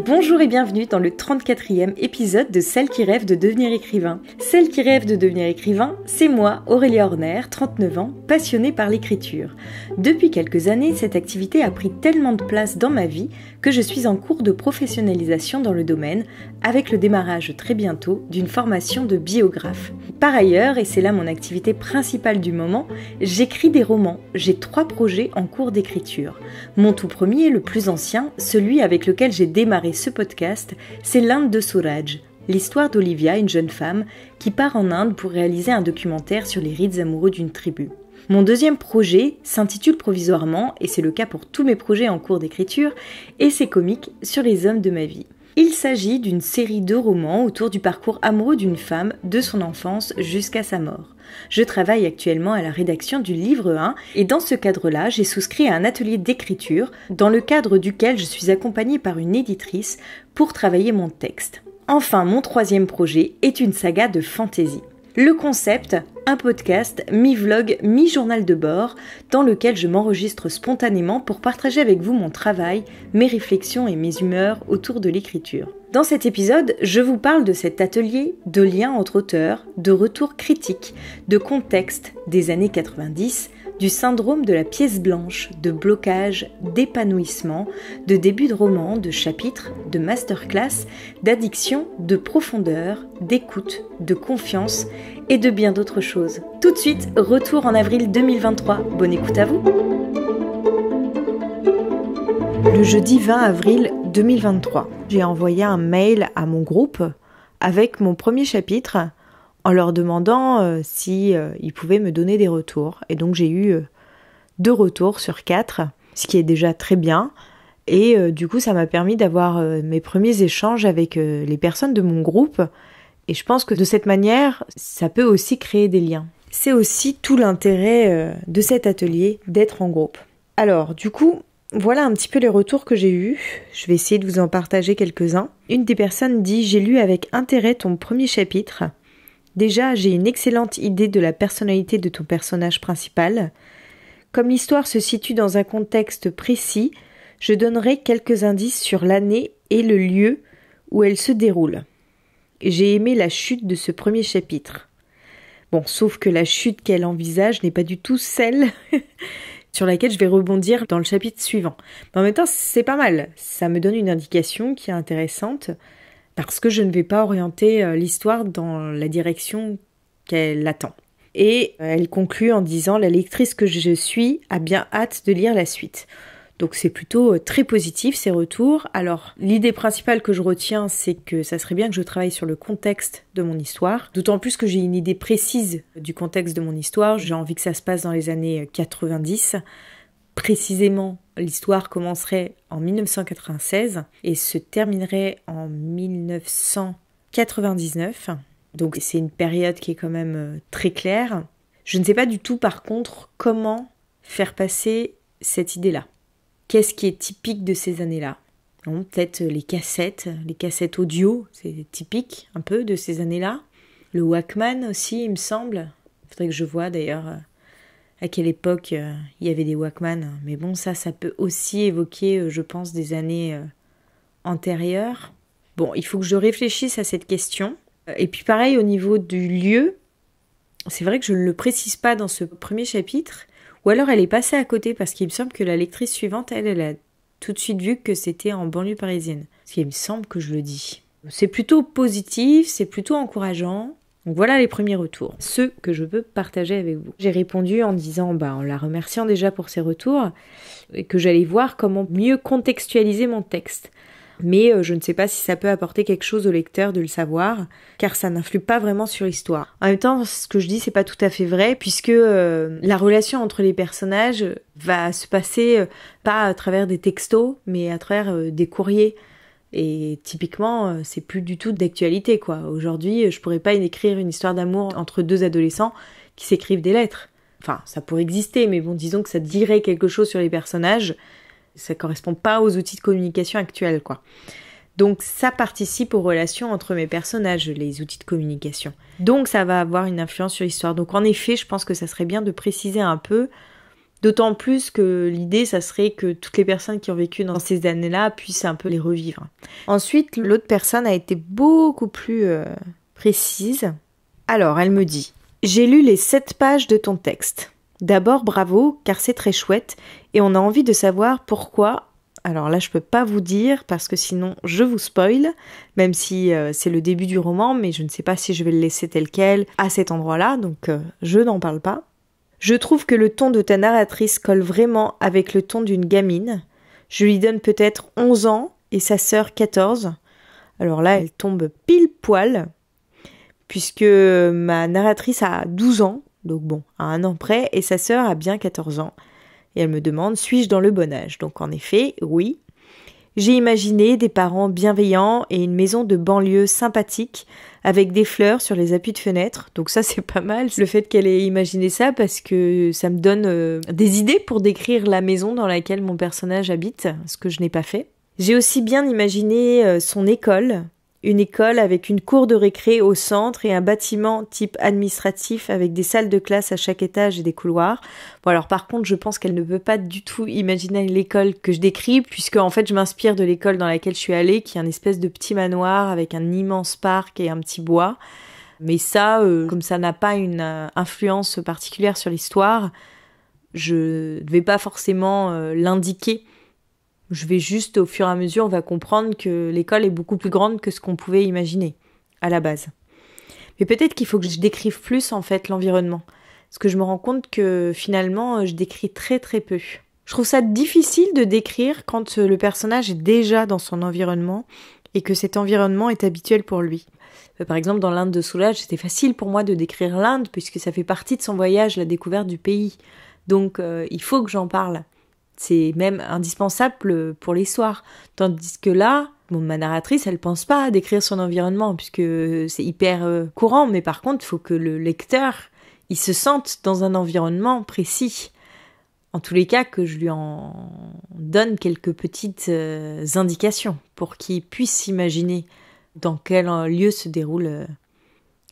Bonjour et bienvenue dans le 34e épisode de Celle qui rêve de devenir écrivain. Celle qui rêve de devenir écrivain, c'est moi, Aurélie Horner, 39 ans, passionnée par l'écriture. Depuis quelques années, cette activité a pris tellement de place dans ma vie que je suis en cours de professionnalisation dans le domaine, avec le démarrage très bientôt d'une formation de biographe. Par ailleurs, et c'est là mon activité principale du moment, j'écris des romans. J'ai 3 projets en cours d'écriture. Mon tout premier, le plus ancien, celui avec lequel j'ai démarré ce podcast, c'est l'Inde de Swaraj, l'histoire d'Olivia, une jeune femme qui part en Inde pour réaliser un documentaire sur les rites amoureux d'une tribu. Mon deuxième projet s'intitule provisoirement, et c'est le cas pour tous mes projets en cours d'écriture, essais comiques sur les hommes de ma vie. Il s'agit d'une série de romans autour du parcours amoureux d'une femme de son enfance jusqu'à sa mort. Je travaille actuellement à la rédaction du livre 1 et dans ce cadre-là, j'ai souscrit à un atelier d'écriture dans le cadre duquel je suis accompagnée par une éditrice pour travailler mon texte. Enfin, mon troisième projet est une saga de fantasy. Le concept, un podcast mi-vlog, mi-journal de bord, dans lequel je m'enregistre spontanément pour partager avec vous mon travail, mes réflexions et mes humeurs autour de l'écriture. Dans cet épisode, je vous parle de cet atelier, de liens entre auteurs, de retours critiques, de contexte des années 90, du syndrome de la pièce blanche, de blocage, d'épanouissement, de début de roman, de chapitres, de masterclass, d'addiction, de profondeur, d'écoute, de confiance et de bien d'autres choses. Tout de suite, retour en avril 2023. Bonne écoute à vous. Le jeudi 20 avril 2023, j'ai envoyé un mail à mon groupe avec mon premier chapitre en leur demandant si ils pouvaient me donner des retours. Et donc j'ai eu 2 retours sur 4, ce qui est déjà très bien. Et du coup, ça m'a permis d'avoir mes premiers échanges avec les personnes de mon groupe. Et je pense que de cette manière, ça peut aussi créer des liens. C'est aussi tout l'intérêt de cet atelier, d'être en groupe. Alors, du coup, voilà un petit peu les retours que j'ai eus. Je vais essayer de vous en partager quelques-uns. Une des personnes dit « J'ai lu avec intérêt ton premier chapitre. Déjà, j'ai une excellente idée de la personnalité de ton personnage principal. Comme l'histoire se situe dans un contexte précis, je donnerai quelques indices sur l'année et le lieu où elle se déroule. J'ai aimé la chute de ce premier chapitre. Bon, sauf que la chute qu'elle envisage n'est pas du tout celle sur laquelle je vais rebondir dans le chapitre suivant. Mais en même temps, c'est pas mal. Ça me donne une indication qui est intéressante parce que je ne vais pas orienter l'histoire dans la direction qu'elle attend. Et elle conclut en disant « La lectrice que je suis a bien hâte de lire la suite ». Donc c'est plutôt très positif ces retours. Alors l'idée principale que je retiens, c'est que ça serait bien que je travaille sur le contexte de mon histoire. D'autant plus que j'ai une idée précise du contexte de mon histoire. J'ai envie que ça se passe dans les années 90. Précisément, l'histoire commencerait en 1996 et se terminerait en 1999. Donc c'est une période qui est quand même très claire. Je ne sais pas du tout par contre comment faire passer cette idée-là. Qu'est-ce qui est typique de ces années-là ? Bon, peut-être les cassettes audio, c'est typique un peu de ces années-là. Le Walkman aussi, il me semble. Il faudrait que je voie d'ailleurs à quelle époque il y avait des Walkman. Mais bon, ça peut aussi évoquer, je pense, des années antérieures. Bon, il faut que je réfléchisse à cette question. Et puis pareil, au niveau du lieu, c'est vrai que je ne le précise pas dans ce premier chapitre. Ou alors elle est passée à côté parce qu'il me semble que la lectrice suivante, elle a tout de suite vu que c'était en banlieue parisienne. Parce qu'il me semble que je le dis. C'est plutôt positif, c'est plutôt encourageant. Donc voilà les premiers retours, ceux que je veux partager avec vous. J'ai répondu en disant, en la remerciant déjà pour ses retours, et que j'allais voir comment mieux contextualiser mon texte. Mais je ne sais pas si ça peut apporter quelque chose au lecteur de le savoir, car ça n'influe pas vraiment sur l'histoire. En même temps, ce que je dis, c'est pas tout à fait vrai, puisque la relation entre les personnages va se passer pas à travers des textos, mais à travers des courriers. Et typiquement, c'est plus du tout d'actualité, quoi. Aujourd'hui, je pourrais pas écrire une histoire d'amour entre 2 adolescents qui s'écrivent des lettres. Enfin, ça pourrait exister, mais bon, disons que ça dirait quelque chose sur les personnages. Ça correspond pas aux outils de communication actuels, quoi. Donc ça participe aux relations entre mes personnages, les outils de communication. Donc ça va avoir une influence sur l'histoire. Donc en effet, je pense que ça serait bien de préciser un peu D'autant plus que l'idée, ça serait que toutes les personnes qui ont vécu dans ces années-là puissent un peu les revivre. Ensuite, l'autre personne a été beaucoup plus précise. Alors, elle me dit « J'ai lu les 7 pages de ton texte. D'abord, bravo, car c'est très chouette, et on a envie de savoir pourquoi. Alors là, je peux pas vous dire, parce que sinon, je vous spoil, même si c'est le début du roman, mais je ne sais pas si je vais le laisser tel quel à cet endroit-là, donc je n'en parle pas. Je trouve que le ton de ta narratrice colle vraiment avec le ton d'une gamine. Je lui donne peut-être 11 ans et sa sœur 14. Alors là, elle tombe pile poil, puisque ma narratrice a 12 ans, donc bon, à un an près, et sa sœur a bien 14 ans. Et elle me demande, suis-je dans le bon âge? Donc en effet, oui. J'ai imaginé des parents bienveillants et une maison de banlieue sympathique avec des fleurs sur les appuis de fenêtre. Donc ça, c'est pas mal, le fait qu'elle ait imaginé ça, parce que ça me donne des idées pour décrire la maison dans laquelle mon personnage habite, ce que je n'ai pas fait. J'ai aussi bien imaginé son école, une école avec une cour de récré au centre et un bâtiment type administratif avec des salles de classe à chaque étage et des couloirs. Bon alors par contre je pense qu'elle ne peut pas du tout imaginer l'école que je décris, puisque en fait je m'inspire de l'école dans laquelle je suis allée, qui est un espèce de petit manoir avec un immense parc et un petit bois. Mais ça, comme ça n'a pas une influence particulière sur l'histoire, je ne vais pas forcément l'indiquer. Je vais juste, au fur et à mesure, on va comprendre que l'école est beaucoup plus grande que ce qu'on pouvait imaginer, à la base. Mais peut-être qu'il faut que je décrive plus, en fait, l'environnement. Parce que je me rends compte que, finalement, je décris très très peu. Je trouve ça difficile de décrire quand le personnage est déjà dans son environnement et que cet environnement est habituel pour lui. Par exemple, dans l'Inde de Soulage, c'était facile pour moi de décrire l'Inde, puisque ça fait partie de son voyage, la découverte du pays. Donc, il faut que j'en parle. C'est même indispensable pour l'histoire. Tandis que là, ma narratrice, elle pense pas à décrire son environnement, puisque c'est hyper courant, mais par contre, il faut que le lecteur, il se sente dans un environnement précis. En tous les cas, que je lui en donne quelques petites indications pour qu'il puisse s'imaginer dans quel lieu se déroulent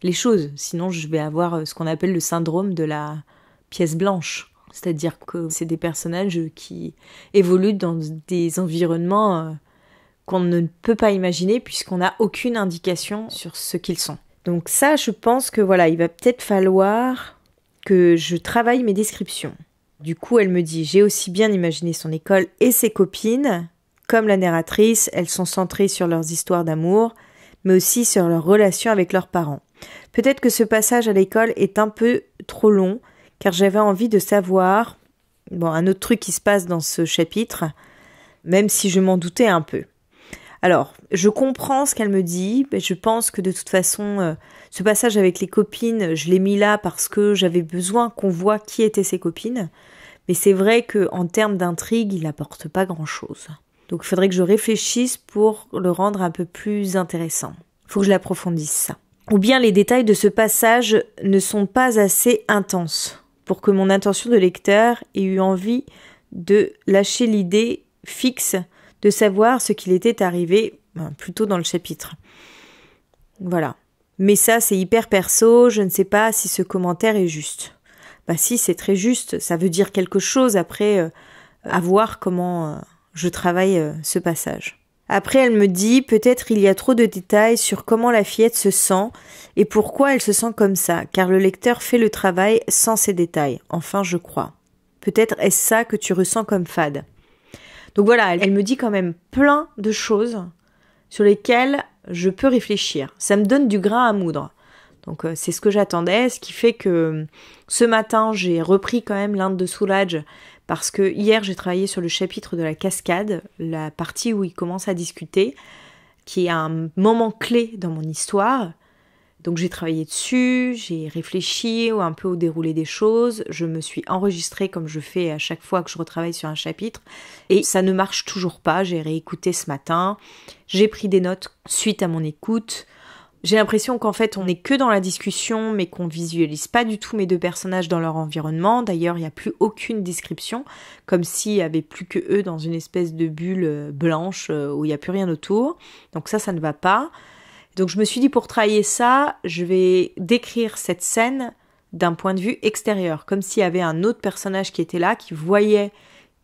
les choses. Sinon, je vais avoir ce qu'on appelle le syndrome de la pièce blanche. C'est-à-dire que c'est des personnages qui évoluent dans des environnements qu'on ne peut pas imaginer puisqu'on n'a aucune indication sur ce qu'ils sont. Donc ça, je pense que voilà, il va peut-être falloir que je travaille mes descriptions. Du coup, elle me dit, j'ai aussi bien imaginé son école et ses copines. Comme la narratrice, elles sont centrées sur leurs histoires d'amour, mais aussi sur leurs relations avec leurs parents. Peut-être que ce passage à l'école est un peu trop long, car j'avais envie de savoir, un autre truc qui se passe dans ce chapitre, même si je m'en doutais un peu. Alors, je comprends ce qu'elle me dit, mais je pense que de toute façon, ce passage avec les copines, je l'ai mis là parce que j'avais besoin qu'on voit qui étaient ses copines, mais c'est vrai qu'en termes d'intrigue, il n'apporte pas grand-chose. Donc il faudrait que je réfléchisse pour le rendre un peu plus intéressant. Il faut que je l'approfondisse ça. Ou bien les détails de ce passage ne sont pas assez intenses pour que mon intention de lecteur ait eu envie de lâcher l'idée fixe de savoir ce qu'il était arrivé plus tôt dans le chapitre. Voilà. Mais ça, c'est hyper perso, je ne sais pas si ce commentaire est juste. Bah si, c'est très juste, ça veut dire quelque chose après, à voir comment je travaille ce passage. Après, elle me dit, peut-être il y a trop de détails sur comment la fillette se sent et pourquoi elle se sent comme ça, car le lecteur fait le travail sans ces détails. Enfin, je crois. Peut-être est-ce ça que tu ressens comme fade. Donc voilà, elle me dit quand même plein de choses sur lesquelles je peux réfléchir. Ça me donne du grain à moudre. Donc c'est ce que j'attendais, ce qui fait que ce matin, j'ai repris quand même l'Inde de Soulage parce que hier, j'ai travaillé sur le chapitre de la cascade, la partie où ils commencent à discuter, qui est un moment clé dans mon histoire. Donc j'ai travaillé dessus, j'ai réfléchi un peu au déroulé des choses, je me suis enregistrée comme je fais à chaque fois que je retravaille sur un chapitre, et ça ne marche toujours pas, j'ai réécouté ce matin, j'ai pris des notes suite à mon écoute. J'ai l'impression qu'en fait, on n'est que dans la discussion, mais qu'on visualise pas du tout mes deux personnages dans leur environnement. D'ailleurs, il n'y a plus aucune description, comme s'il n'y avait plus que eux dans une espèce de bulle blanche où il n'y a plus rien autour. Donc ça ne va pas. Donc je me suis dit, pour travailler ça, je vais décrire cette scène d'un point de vue extérieur, comme s'il y avait un autre personnage qui était là, qui voyait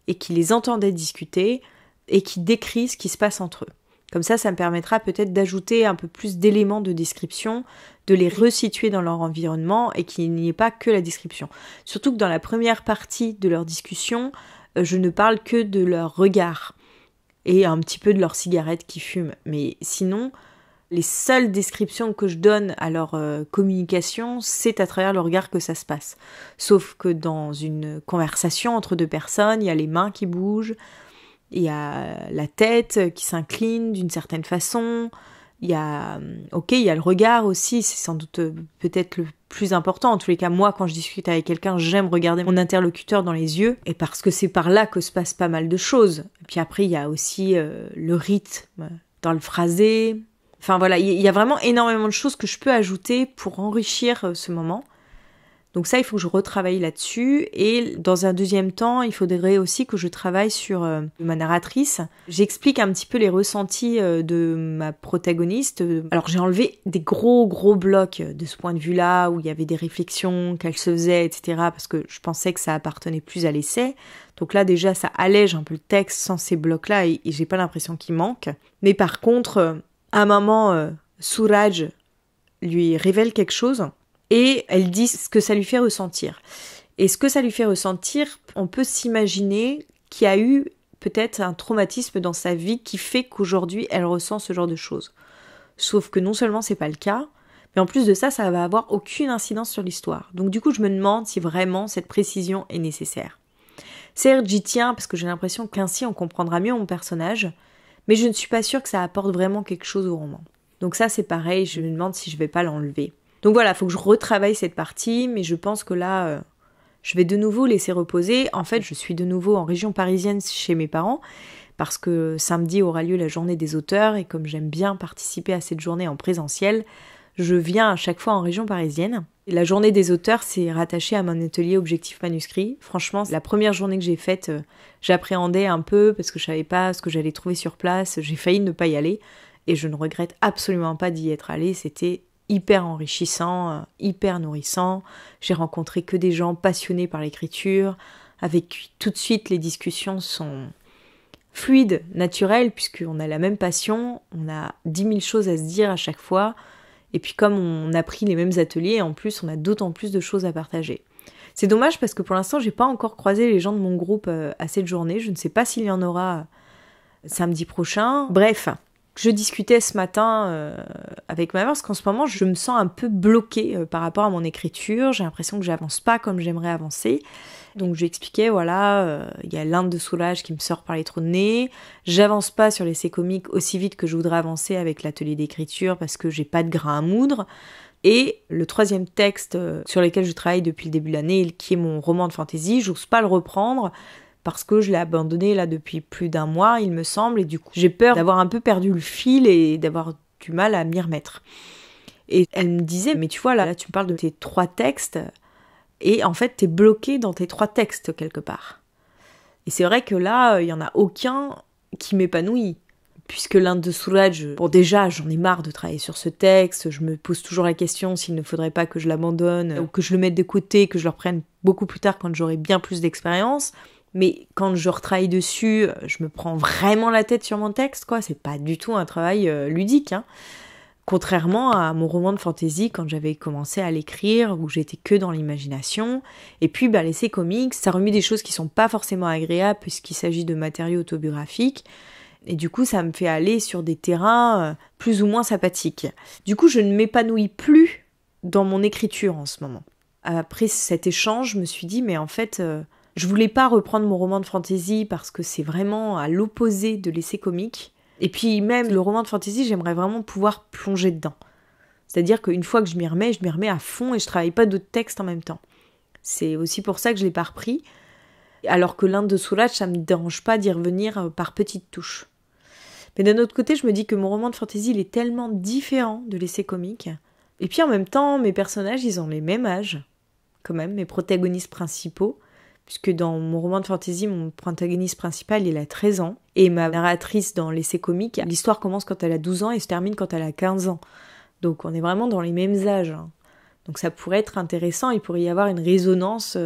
et qui les entendait discuter et qui décrit ce qui se passe entre eux. Comme ça me permettra peut-être d'ajouter un peu plus d'éléments de description, de les resituer dans leur environnement et qu'il n'y ait pas que la description. Surtout que dans la première partie de leur discussion, je ne parle que de leur regard et un petit peu de leur cigarette qu'ils fument. Mais sinon, les seules descriptions que je donne à leur communication, c'est à travers le regard que ça se passe. Sauf que dans une conversation entre deux personnes, il y a les mains qui bougent, il y a la tête qui s'incline d'une certaine façon, il y a le regard aussi, c'est sans doute peut-être le plus important. En tous les cas, moi, quand je discute avec quelqu'un, j'aime regarder mon interlocuteur dans les yeux, et parce que c'est par là que se passe pas mal de choses. Et puis après, il y a aussi le rythme dans le phrasé. Enfin voilà, il y a vraiment énormément de choses que je peux ajouter pour enrichir ce moment. Donc ça, il faut que je retravaille là-dessus. Et dans un deuxième temps, il faudrait aussi que je travaille sur ma narratrice. J'explique un petit peu les ressentis de ma protagoniste. Alors j'ai enlevé des gros blocs de ce point de vue-là, où il y avait des réflexions qu'elle se faisait, etc. Parce que je pensais que ça appartenait plus à l'essai. Donc là déjà, ça allège un peu le texte sans ces blocs-là et j'ai pas l'impression qu'il manque. Mais par contre, à un moment, Suraj lui révèle quelque chose. Et elle dit ce que ça lui fait ressentir. Et ce que ça lui fait ressentir, on peut s'imaginer qu'il y a eu peut-être un traumatisme dans sa vie qui fait qu'aujourd'hui, elle ressent ce genre de choses. Sauf que non seulement c'est pas le cas, mais en plus de ça va avoir aucune incidence sur l'histoire. Donc du coup, je me demande si vraiment cette précision est nécessaire. Certes, j'y tiens parce que j'ai l'impression qu'ainsi on comprendra mieux mon personnage, mais je ne suis pas sûre que ça apporte vraiment quelque chose au roman. Donc ça, c'est pareil, je me demande si je vais pas l'enlever. Donc voilà, il faut que je retravaille cette partie, mais je pense que là, je vais de nouveau laisser reposer. En fait, je suis de nouveau en région parisienne chez mes parents, parce que samedi aura lieu la journée des auteurs, et comme j'aime bien participer à cette journée en présentiel, je viens à chaque fois en région parisienne. Et la journée des auteurs, c'est rattaché à mon atelier Objectif Manuscrit. Franchement, la première journée que j'ai faite, j'appréhendais un peu, parce que je savais pas ce que j'allais trouver sur place, j'ai failli ne pas y aller, et je ne regrette absolument pas d'y être allée, c'était hyper enrichissant, hyper nourrissant. J'ai rencontré que des gens passionnés par l'écriture, avec qui tout de suite les discussions sont fluides, naturelles, puisqu'on a la même passion, on a 10 000 choses à se dire à chaque fois, et puis comme on a pris les mêmes ateliers, en plus on a d'autant plus de choses à partager. C'est dommage parce que pour l'instant j'ai pas encore croisé les gens de mon groupe à cette journée, je ne sais pas s'il y en aura samedi prochain. Bref, je discutais ce matin avec ma mère parce qu'en ce moment je me sens un peu bloquée par rapport à mon écriture, j'ai l'impression que j'avance pas comme j'aimerais avancer. Donc je lui expliquais, voilà, il y a l'Inde de Soulage qui me sort par les trous de nez, j'avance pas sur l'essai comique aussi vite que je voudrais avancer avec l'atelier d'écriture parce que j'ai pas de grain à moudre. Et le troisième texte sur lequel je travaille depuis le début de l'année, qui est mon roman de fantasy, j'ose pas le reprendre parce que je l'ai abandonné là depuis plus d'1 mois, il me semble, et du coup j'ai peur d'avoir un peu perdu le fil et d'avoir du mal à m'y remettre. Et elle me disait, mais tu vois, là tu me parles de tes 3 textes, et en fait t'es bloqué dans tes 3 textes quelque part. Et c'est vrai que là, il y en a aucun qui m'épanouit. Puisque l'Inde de Soulage, bon déjà j'en ai marre de travailler sur ce texte, je me pose toujours la question s'il ne faudrait pas que je l'abandonne, ou que je le mette de côté, que je le reprenne beaucoup plus tard quand j'aurai bien plus d'expérience. Mais quand je retravaille dessus, je me prends vraiment la tête sur mon texte, quoi. C'est pas du tout un travail ludique, hein. Contrairement à mon roman de fantasy quand j'avais commencé à l'écrire, où j'étais que dans l'imagination. Et puis l'essai comics, ça remet des choses qui sont pas forcément agréables puisqu'il s'agit de matériaux autobiographiques. Et du coup, ça me fait aller sur des terrains plus ou moins sympathiques. Du coup, je ne m'épanouis plus dans mon écriture en ce moment. Après cet échange, je me suis dit, mais en fait, je voulais pas reprendre mon roman de fantasy parce que c'est vraiment à l'opposé de l'essai comique. Et puis même le roman de fantasy, j'aimerais vraiment pouvoir plonger dedans. C'est-à-dire qu'une fois que je m'y remets à fond et je travaille pas d'autres textes en même temps. C'est aussi pour ça que je l'ai pas repris. Alors que l'Inde de Soulage, ça me dérange pas d'y revenir par petites touches. Mais d'un autre côté, je me dis que mon roman de fantasy, il est tellement différent de l'essai comique. Et puis en même temps, mes personnages, ils ont les mêmes âges, quand même, mes protagonistes principaux. Puisque dans mon roman de fantasy, mon protagoniste principal, il a 13 ans. Et ma narratrice dans l'essai comique, l'histoire commence quand elle a 12 ans et se termine quand elle a 15 ans. Donc on est vraiment dans les mêmes âges, hein. Donc ça pourrait être intéressant, il pourrait y avoir une résonance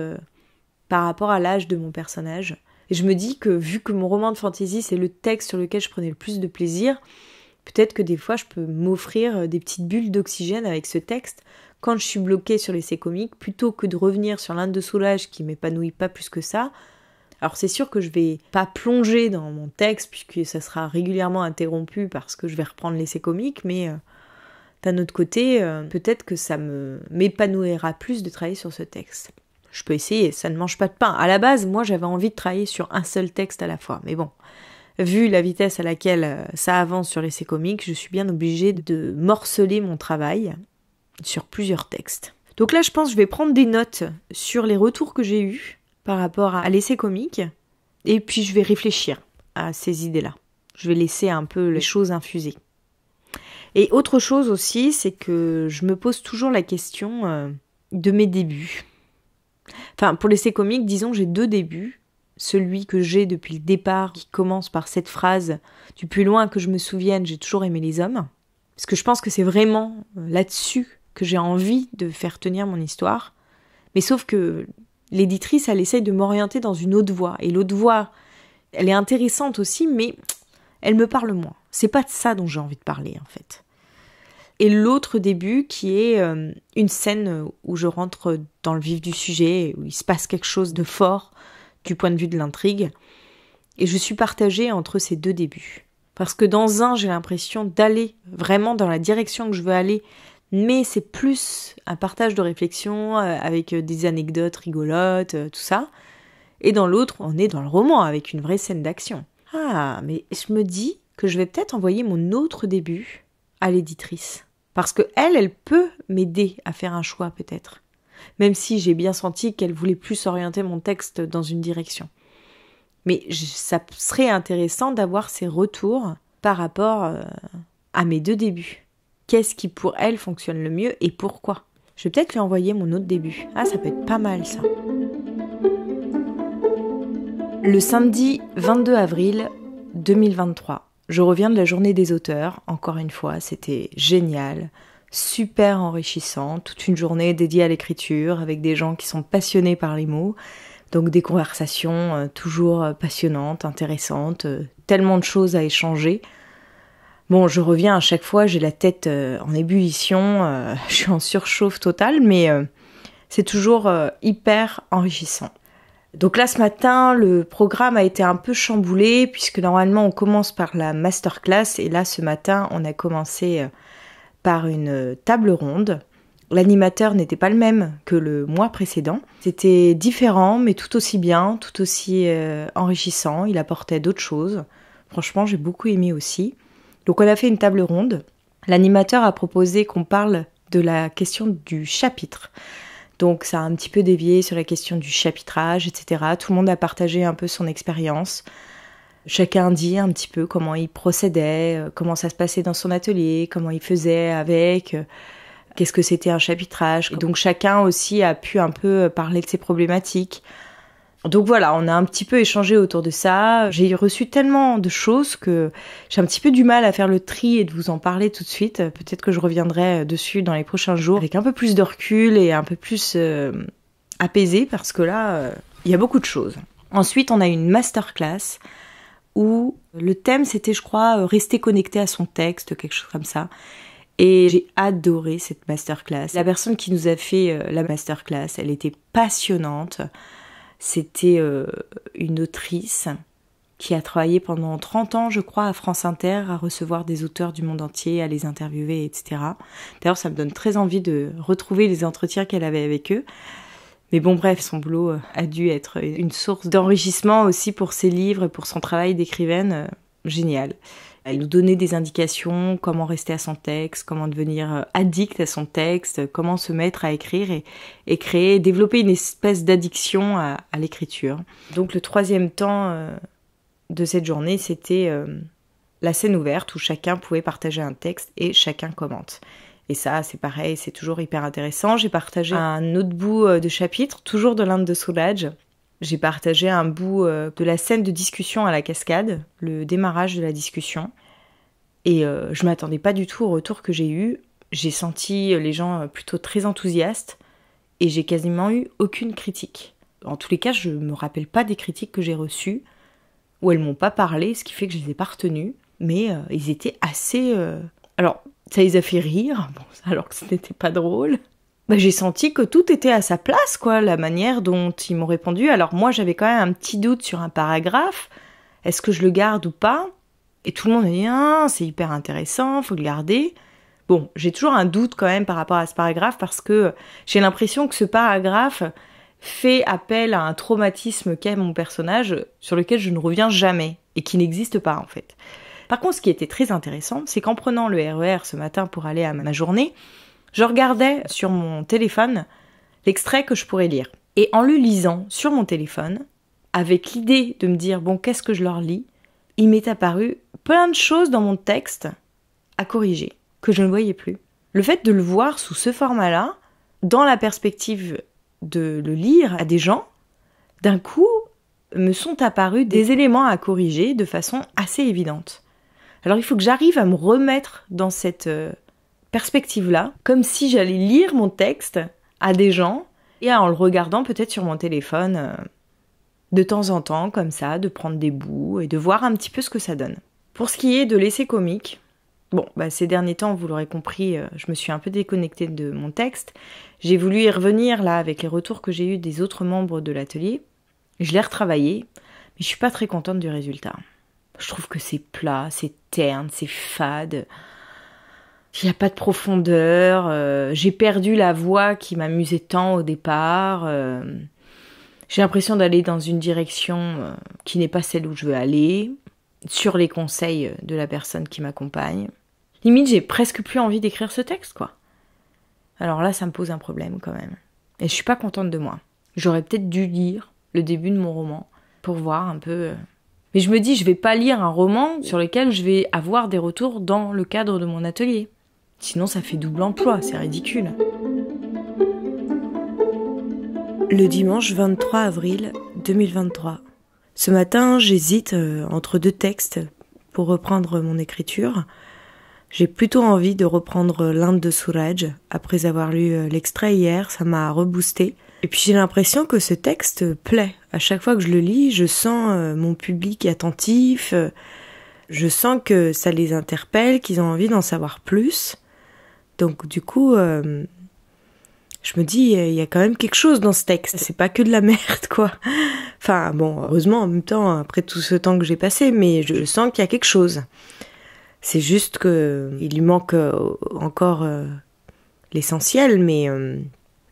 par rapport à l'âge de mon personnage. Et je me dis que vu que mon roman de fantasy, c'est le texte sur lequel je prenais le plus de plaisir, peut-être que des fois je peux m'offrir des petites bulles d'oxygène avec ce texte quand je suis bloquée sur l'essai comique, plutôt que de revenir sur l'Inde de Soulages qui m'épanouit pas plus que ça. Alors c'est sûr que je vais pas plonger dans mon texte puisque ça sera régulièrement interrompu parce que je vais reprendre l'essai comique, mais d'un autre côté, peut-être que ça m'épanouira plus de travailler sur ce texte. Je peux essayer, ça ne mange pas de pain. À la base, moi j'avais envie de travailler sur un seul texte à la fois, mais bon, vu la vitesse à laquelle ça avance sur l'essai comique, je suis bien obligée de morceler mon travail sur plusieurs textes. Donc là, je pense que je vais prendre des notes sur les retours que j'ai eus par rapport à l'essai comique, et puis je vais réfléchir à ces idées-là. Je vais laisser un peu les choses infuser. Et autre chose aussi, c'est que je me pose toujours la question de mes débuts. Enfin, pour l'essai comique, disons que j'ai 2 débuts. Celui que j'ai depuis le départ, qui commence par cette phrase « Du plus loin que je me souvienne, j'ai toujours aimé les hommes ». Parce que je pense que c'est vraiment là-dessus que j'ai envie de faire tenir mon histoire. Mais sauf que l'éditrice, elle essaye de m'orienter dans une autre voie. Et l'autre voie, elle est intéressante aussi, mais elle me parle moins. C'est pas de ça dont j'ai envie de parler, en fait. Et l'autre début qui est une scène où je rentre dans le vif du sujet, où il se passe quelque chose de fort du point de vue de l'intrigue. Et je suis partagée entre ces 2 débuts. Parce que dans un, j'ai l'impression d'aller vraiment dans la direction que je veux aller, mais c'est plus un partage de réflexion avec des anecdotes rigolotes, tout ça. Et dans l'autre, on est dans le roman avec une vraie scène d'action. Ah, mais je me dis que je vais peut-être envoyer mon autre début à l'éditrice. Parce que elle peut m'aider à faire un choix peut-être. Même si j'ai bien senti qu'elle voulait plus orienter mon texte dans une direction. Mais ça serait intéressant d'avoir ses retours par rapport à mes 2 débuts. Qu'est-ce qui pour elle fonctionne le mieux et pourquoi ? Je vais peut-être lui envoyer mon autre début. Ah, ça peut être pas mal ça. Le samedi 22 avril 2023. Je reviens de la journée des auteurs, encore une fois, c'était génial, super enrichissant, toute une journée dédiée à l'écriture, avec des gens qui sont passionnés par les mots, donc des conversations toujours passionnantes, intéressantes, tellement de choses à échanger. Bon, je reviens à chaque fois, j'ai la tête en ébullition, je suis en surchauffe totale, mais c'est toujours hyper enrichissant. Donc là, ce matin, le programme a été un peu chamboulé, puisque normalement, on commence par la masterclass, et là, ce matin, on a commencé par une table ronde. L'animateur n'était pas le même que le mois précédent. C'était différent, mais tout aussi bien, tout aussi enrichissant. Il apportait d'autres choses. Franchement, j'ai beaucoup aimé aussi. Donc on a fait une table ronde. L'animateur a proposé qu'on parle de la question du chapitre. Donc ça a un petit peu dévié sur la question du chapitrage, etc. Tout le monde a partagé un peu son expérience. Chacun dit un petit peu comment il procédait, comment ça se passait dans son atelier, comment il faisait avec, qu'est-ce que c'était un chapitrage. Et donc chacun aussi a pu un peu parler de ses problématiques. Donc voilà, on a un petit peu échangé autour de ça. J'ai reçu tellement de choses que j'ai un petit peu du mal à faire le tri et de vous en parler tout de suite. Peut-être que je reviendrai dessus dans les prochains jours avec un peu plus de recul et un peu plus apaisé parce que là, il y a beaucoup de choses. Ensuite, on a une masterclass où le thème c'était, je crois, rester connecté à son texte, quelque chose comme ça. Et j'ai adoré cette masterclass. La personne qui nous a fait la masterclass, elle était passionnante. C'était une autrice qui a travaillé pendant 30 ans, je crois, à France Inter, à recevoir des auteurs du monde entier, à les interviewer, etc. D'ailleurs, ça me donne très envie de retrouver les entretiens qu'elle avait avec eux. Mais bon, bref, son boulot a dû être une source d'enrichissement aussi pour ses livres, pour son travail d'écrivaine. Génial. Elle nous donnait des indications, comment rester à son texte, comment devenir addict à son texte, comment se mettre à écrire et créer, développer une espèce d'addiction à l'écriture. Donc le 3e temps de cette journée, c'était la scène ouverte où chacun pouvait partager un texte et chacun commente. Et ça, c'est pareil, c'est toujours hyper intéressant. J'ai partagé un autre bout de chapitre, toujours de l'Inde de Soulages. J'ai partagé un bout de la scène de discussion à la cascade, le démarrage de la discussion. Et je m'attendais pas du tout au retour que j'ai eu. j'ai senti les gens plutôt très enthousiastes et j'ai quasiment eu aucune critique. En tous les cas, je me rappelle pas des critiques que j'ai reçues où elles m'ont pas parlé, ce qui fait que je les ai pas retenues, mais ils étaient assez... Alors, ça les a fait rire, bon, alors que ce n'était pas drôle. J'ai senti que tout était à sa place, quoi, la manière dont ils m'ont répondu. Alors moi, j'avais quand même un petit doute sur un paragraphe. Est-ce que je le garde ou pas ? Et tout le monde a dit « Ah, c'est hyper intéressant, faut le garder ». Bon, j'ai toujours un doute quand même par rapport à ce paragraphe parce que j'ai l'impression que ce paragraphe fait appel à un traumatisme qu'est mon personnage sur lequel je ne reviens jamais et qui n'existe pas en fait. Par contre, ce qui était très intéressant, c'est qu'en prenant le RER ce matin pour aller à ma journée, je regardais sur mon téléphone l'extrait que je pourrais lire. Et en le lisant sur mon téléphone, avec l'idée de me dire « bon, qu'est-ce que je leur lis ?», il m'est apparu plein de choses dans mon texte à corriger, que je ne voyais plus. Le fait de le voir sous ce format-là, dans la perspective de le lire à des gens, d'un coup, me sont apparus des éléments à corriger de façon assez évidente. Alors il faut que j'arrive à me remettre dans cette perspective-là, comme si j'allais lire mon texte à des gens, et en le regardant peut-être sur mon téléphone, de temps en temps, comme ça, de prendre des bouts, et de voir un petit peu ce que ça donne. Pour ce qui est de l'essai comique, bon, ces derniers temps, vous l'aurez compris, je me suis un peu déconnectée de mon texte. J'ai voulu y revenir, là, avec les retours que j'ai eus des autres membres de l'atelier. Je l'ai retravaillé, mais je suis pas très contente du résultat. Je trouve que c'est plat, c'est terne, c'est fade. Il n'y a pas de profondeur. J'ai perdu la voix qui m'amusait tant au départ. J'ai l'impression d'aller dans une direction qui n'est pas celle où je veux aller, sur les conseils de la personne qui m'accompagne. Limite, j'ai presque plus envie d'écrire ce texte, quoi. Alors là, ça me pose un problème quand même. Et je suis pas contente de moi. J'aurais peut-être dû lire le début de mon roman pour voir un peu... Mais je me dis, je vais pas lire un roman sur lequel je vais avoir des retours dans le cadre de mon atelier. Sinon, ça fait double emploi, c'est ridicule. Le dimanche 23 avril 2023. Ce matin, j'hésite entre deux textes pour reprendre mon écriture. J'ai plutôt envie de reprendre l'Inde de Suraj. Après avoir lu l'extrait hier, ça m'a reboosté. Et puis j'ai l'impression que ce texte plaît. À chaque fois que je le lis, je sens mon public attentif. Je sens que ça les interpelle, qu'ils ont envie d'en savoir plus. Donc du coup, je me dis, il y a quand même quelque chose dans ce texte. C'est pas que de la merde, quoi. Enfin bon, heureusement en même temps, après tout ce temps que j'ai passé, mais je sens qu'il y a quelque chose. C'est juste que il lui manque encore l'essentiel, mais...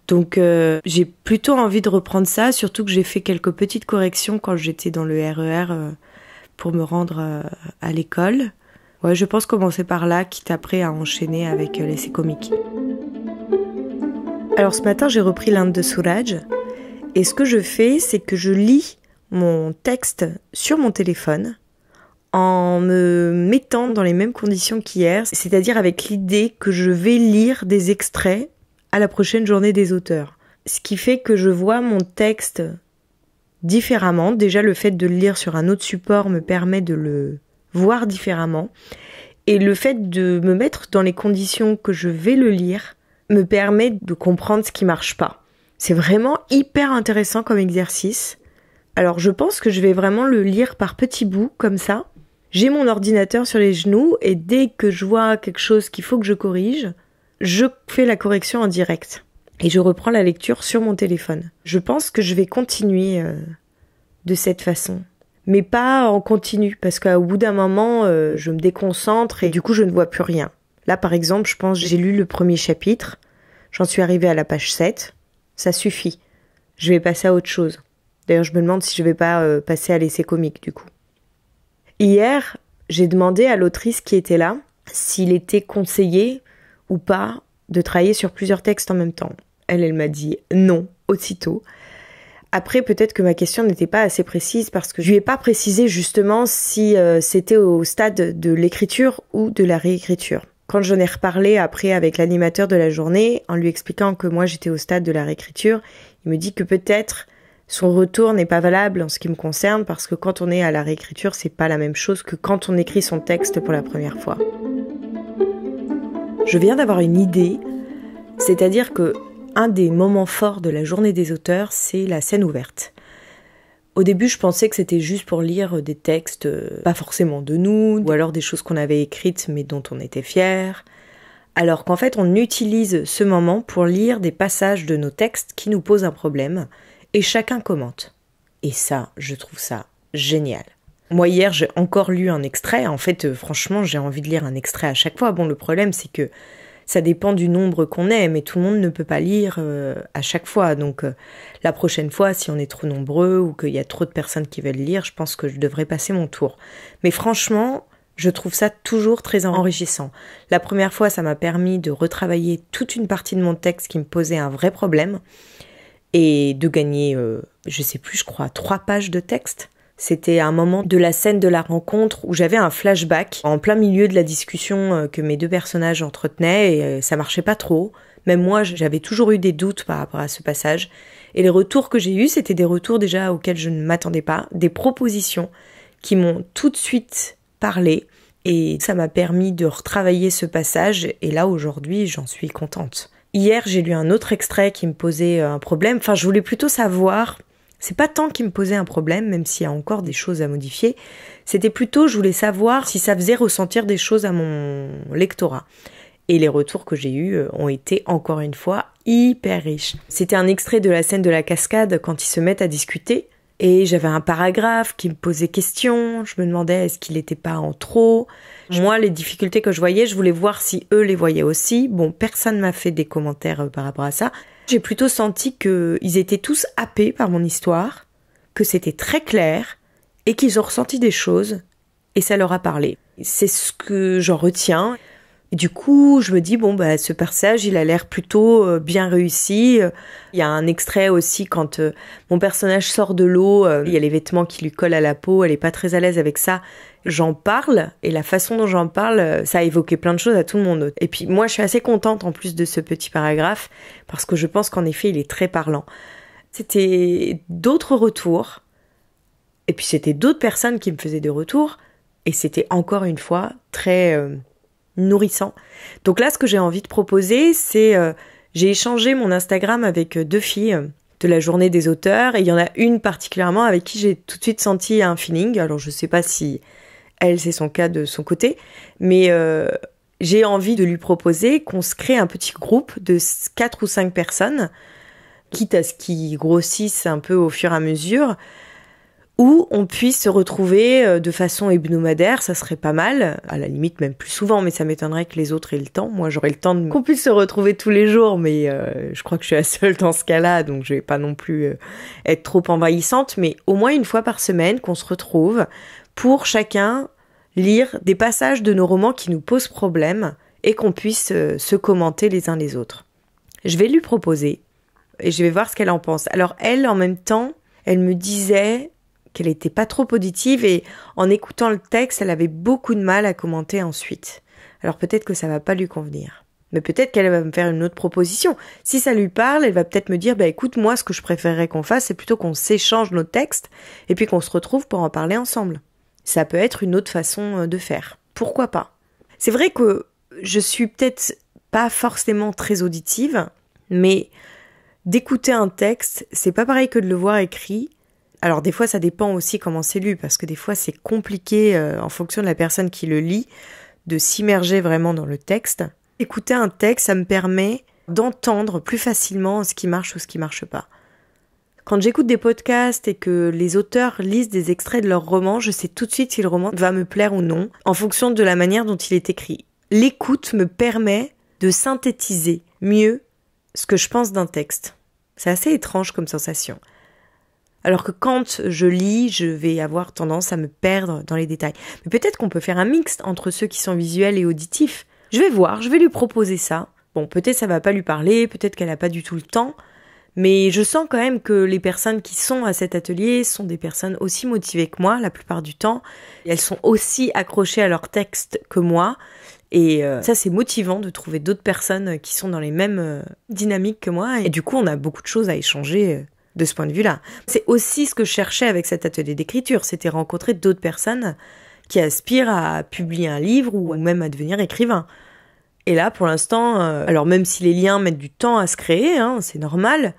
Donc j'ai plutôt envie de reprendre ça, surtout que j'ai fait quelques petites corrections quand j'étais dans le RER pour me rendre à l'école. Ouais, je pense commencer par là, quitte après à enchaîner avec l'essai comique. Alors ce matin, j'ai repris l'Inde de Suraj, et ce que je fais, c'est que je lis mon texte sur mon téléphone en me mettant dans les mêmes conditions qu'hier, c'est-à-dire avec l'idée que je vais lire des extraits à la prochaine journée des auteurs. Ce qui fait que je vois mon texte différemment. Déjà, le fait de le lire sur un autre support me permet de le voir différemment. Et le fait de me mettre dans les conditions que je vais le lire me permet de comprendre ce qui marche pas. C'est vraiment hyper intéressant comme exercice. Alors, je pense que je vais vraiment le lire par petits bouts, comme ça. J'ai mon ordinateur sur les genoux et dès que je vois quelque chose qu'il faut que je corrige, je fais la correction en direct et je reprends la lecture sur mon téléphone. Je pense que je vais continuer de cette façon, mais pas en continu parce qu'au bout d'un moment, je me déconcentre et du coup, je ne vois plus rien. Là, par exemple, je pense que j'ai lu le premier chapitre, j'en suis arrivée à la page 7, ça suffit. Je vais passer à autre chose. D'ailleurs, je me demande si je vais pas passer à l'essai comique du coup. Hier, j'ai demandé à l'autrice qui était là s'il était conseillé ou pas de travailler sur plusieurs textes en même temps. Elle m'a dit non, aussitôt. Après, peut-être que ma question n'était pas assez précise parce que je lui ai pas précisé justement si c'était au stade de l'écriture ou de la réécriture. Quand j'en ai reparlé après avec l'animateur de la journée, en lui expliquant que moi j'étais au stade de la réécriture, il me dit que peut-être son retour n'est pas valable en ce qui me concerne parce que quand on est à la réécriture, c'est pas la même chose que quand on écrit son texte pour la première fois. Je viens d'avoir une idée, c'est-à-dire que un des moments forts de la journée des auteurs, c'est la scène ouverte. Au début, je pensais que c'était juste pour lire des textes, pas forcément de nous, ou alors des choses qu'on avait écrites mais dont on était fiers. Alors qu'en fait, on utilise ce moment pour lire des passages de nos textes qui nous posent un problème, et chacun commente. Et ça, je trouve ça génial. Moi, hier, j'ai encore lu un extrait. En fait, franchement, j'ai envie de lire un extrait à chaque fois. Bon, le problème, c'est que ça dépend du nombre qu'on est, mais tout le monde ne peut pas lire à chaque fois. Donc, la prochaine fois, si on est trop nombreux ou qu'il y a trop de personnes qui veulent lire, je pense que je devrais passer mon tour. Mais franchement, je trouve ça toujours très enrichissant. La première fois, ça m'a permis de retravailler toute une partie de mon texte qui me posait un vrai problème et de gagner, je crois, 3 pages de texte. C'était un moment de la scène de la rencontre où j'avais un flashback en plein milieu de la discussion que mes 2 personnages entretenaient et ça marchait pas trop. Même moi, j'avais toujours eu des doutes par rapport à ce passage. Et les retours que j'ai eus, c'était des retours déjà auxquels je ne m'attendais pas, des propositions qui m'ont tout de suite parlé. Et ça m'a permis de retravailler ce passage et là, aujourd'hui, j'en suis contente. Hier, j'ai lu un autre extrait qui me posait un problème. Enfin, je voulais plutôt savoir... C'est pas tant qui me posait un problème, même s'il y a encore des choses à modifier. C'était plutôt, je voulais savoir si ça faisait ressentir des choses à mon lectorat. Et les retours que j'ai eus ont été, encore une fois, hyper riches. C'était un extrait de la scène de la cascade quand ils se mettent à discuter. Et j'avais un paragraphe qui me posait question. Je me demandais est-ce qu'il n'était pas en trop. Moi, les difficultés que je voyais, je voulais voir si eux les voyaient aussi. Bon, personne m'a fait des commentaires par rapport à ça. J'ai plutôt senti qu'ils étaient tous happés par mon histoire, que c'était très clair et qu'ils ont ressenti des choses et ça leur a parlé. C'est ce que j'en retiens. Et du coup, je me dis, ce passage, il a l'air plutôt bien réussi. Il y a un extrait aussi quand mon personnage sort de l'eau, il y a les vêtements qui lui collent à la peau, elle est pas très à l'aise avec ça. J'en parle, et la façon dont j'en parle, ça a évoqué plein de choses à tout le monde. Et puis moi, je suis assez contente en plus de ce petit paragraphe, parce que je pense qu'en effet, il est très parlant. C'était d'autres retours, et puis c'était d'autres personnes qui me faisaient des retours, et c'était encore une fois très nourrissant. Donc là, ce que j'ai envie de proposer, c'est... j'ai échangé mon Instagram avec 2 filles de la journée des auteurs, et il y en a une particulièrement avec qui j'ai tout de suite senti un feeling. Alors je sais pas si elle, c'est son cas de son côté, mais j'ai envie de lui proposer qu'on se crée un petit groupe de 4 ou 5 personnes, quitte à ce qu'ils grossissent un peu au fur et à mesure, où on puisse se retrouver de façon hebdomadaire, ça serait pas mal, à la limite même plus souvent, mais ça m'étonnerait que les autres aient le temps. Moi, j'aurais le temps qu'on puisse se retrouver tous les jours, mais je crois que je suis la seule dans ce cas-là, donc je vais pas non plus être trop envahissante, mais au moins une fois par semaine qu'on se retrouve pour chacun lire des passages de nos romans qui nous posent problème et qu'on puisse se commenter les uns les autres. Je vais lui proposer et je vais voir ce qu'elle en pense. Alors elle, en même temps, elle me disait qu'elle était pas trop auditive et en écoutant le texte, elle avait beaucoup de mal à commenter ensuite. Alors peut-être que ça va pas lui convenir. Mais peut-être qu'elle va me faire une autre proposition. Si ça lui parle, elle va peut-être me dire, écoute, moi, ce que je préférerais qu'on fasse, c'est plutôt qu'on s'échange nos textes et puis qu'on se retrouve pour en parler ensemble. Ça peut être une autre façon de faire. Pourquoi pas? C'est vrai que je suis peut-être pas forcément très auditive, mais d'écouter un texte, c'est pas pareil que de le voir écrit. Alors des fois, ça dépend aussi comment c'est lu, parce que des fois, c'est compliqué, en fonction de la personne qui le lit, de s'immerger vraiment dans le texte. Écouter un texte, ça me permet d'entendre plus facilement ce qui marche ou ce qui marche pas. Quand j'écoute des podcasts et que les auteurs lisent des extraits de leurs romans, je sais tout de suite si le roman va me plaire ou non, en fonction de la manière dont il est écrit. L'écoute me permet de synthétiser mieux ce que je pense d'un texte. C'est assez étrange comme sensation. Alors que quand je lis, je vais avoir tendance à me perdre dans les détails. Mais peut-être qu'on peut faire un mix entre ceux qui sont visuels et auditifs. Je vais voir, je vais lui proposer ça. Bon, peut-être ça va pas lui parler, peut-être qu'elle a pas du tout le temps. Mais je sens quand même que les personnes qui sont à cet atelier sont des personnes aussi motivées que moi, la plupart du temps. Et elles sont aussi accrochées à leur texte que moi. Et ça, c'est motivant de trouver d'autres personnes qui sont dans les mêmes dynamiques que moi. Et du coup, on a beaucoup de choses à échanger de ce point de vue-là. C'est aussi ce que je cherchais avec cet atelier d'écriture, c'était rencontrer d'autres personnes qui aspirent à publier un livre ou même à devenir écrivain. Et là, pour l'instant, alors même si les liens mettent du temps à se créer, c'est normal,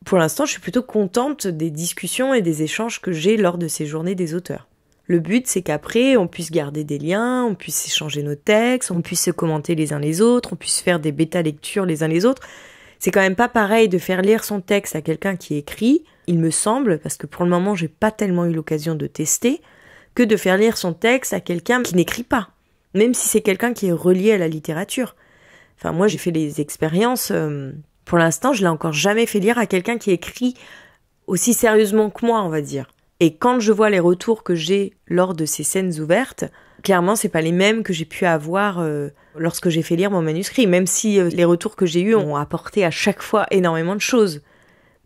pour l'instant, je suis plutôt contente des discussions et des échanges que j'ai lors de ces journées des auteurs. Le but, c'est qu'après, on puisse garder des liens, on puisse échanger nos textes, on puisse se commenter les uns les autres, on puisse faire des bêta-lectures les uns les autres. C'est quand même pas pareil de faire lire son texte à quelqu'un qui écrit, il me semble, parce que pour le moment, j'ai pas tellement eu l'occasion de tester, que de faire lire son texte à quelqu'un qui n'écrit pas. Même si c'est quelqu'un qui est relié à la littérature. Enfin, moi, j'ai fait les expériences. Pour l'instant, je l'ai encore jamais fait lire à quelqu'un qui écrit aussi sérieusement que moi, on va dire. Et quand je vois les retours que j'ai lors de ces scènes ouvertes, clairement, c'est pas les mêmes que j'ai pu avoir lorsque j'ai fait lire mon manuscrit. Même si les retours que j'ai eus ont apporté à chaque fois énormément de choses.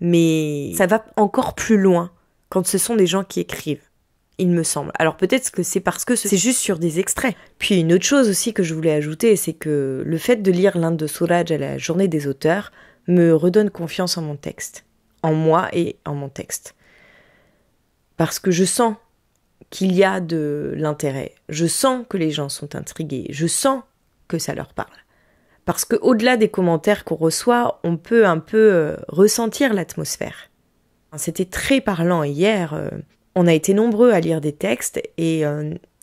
Mais ça va encore plus loin quand ce sont des gens qui écrivent. Il me semble. Alors peut-être que c'est parce que c'est juste sur des extraits. Puis une autre chose aussi que je voulais ajouter, c'est que le fait de lire l'Inde de Suraj à la journée des auteurs me redonne confiance en mon texte. En moi et en mon texte. Parce que je sens qu'il y a de l'intérêt. Je sens que les gens sont intrigués. Je sens que ça leur parle. Parce qu'au-delà des commentaires qu'on reçoit, on peut un peu ressentir l'atmosphère. C'était très parlant hier. On a été nombreux à lire des textes et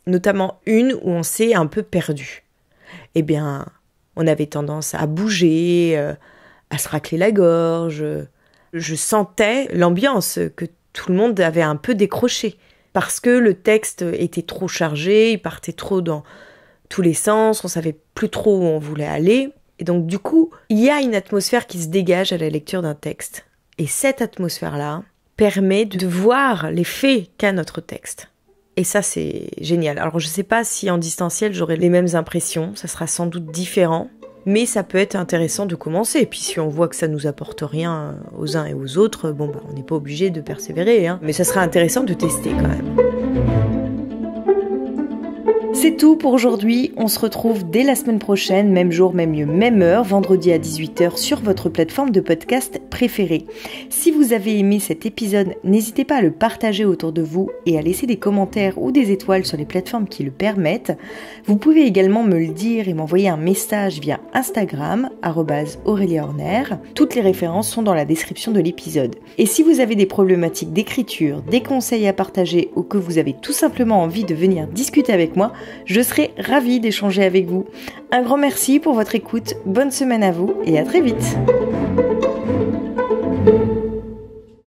notamment une où on s'est un peu perdu. Eh bien, on avait tendance à bouger, à se racler la gorge. Je sentais l'ambiance que tout le monde avait un peu décroché parce que le texte était trop chargé, il partait trop dans tous les sens, on savait plus trop où on voulait aller. Et donc du coup, il y a une atmosphère qui se dégage à la lecture d'un texte. Et cette atmosphère-là permet de voir l'effet qu'a notre texte. Et ça, c'est génial. Alors, je sais pas si en distanciel, j'aurai les mêmes impressions. Ça sera sans doute différent. Mais ça peut être intéressant de commencer. Et puis, si on voit que ça nous apporte rien aux uns et aux autres, on n'est pas obligé de persévérer. Mais ça sera intéressant de tester quand même. C'est tout pour aujourd'hui, on se retrouve dès la semaine prochaine, même jour, même lieu, même heure, vendredi à 18h sur votre plateforme de podcast préférée. Si vous avez aimé cet épisode, n'hésitez pas à le partager autour de vous et à laisser des commentaires ou des étoiles sur les plateformes qui le permettent. Vous pouvez également me le dire et m'envoyer un message via Instagram, @AureliaHorner. Toutes les références sont dans la description de l'épisode. Et si vous avez des problématiques d'écriture, des conseils à partager ou que vous avez tout simplement envie de venir discuter avec moi, je serai ravie d'échanger avec vous. Un grand merci pour votre écoute, bonne semaine à vous et à très vite.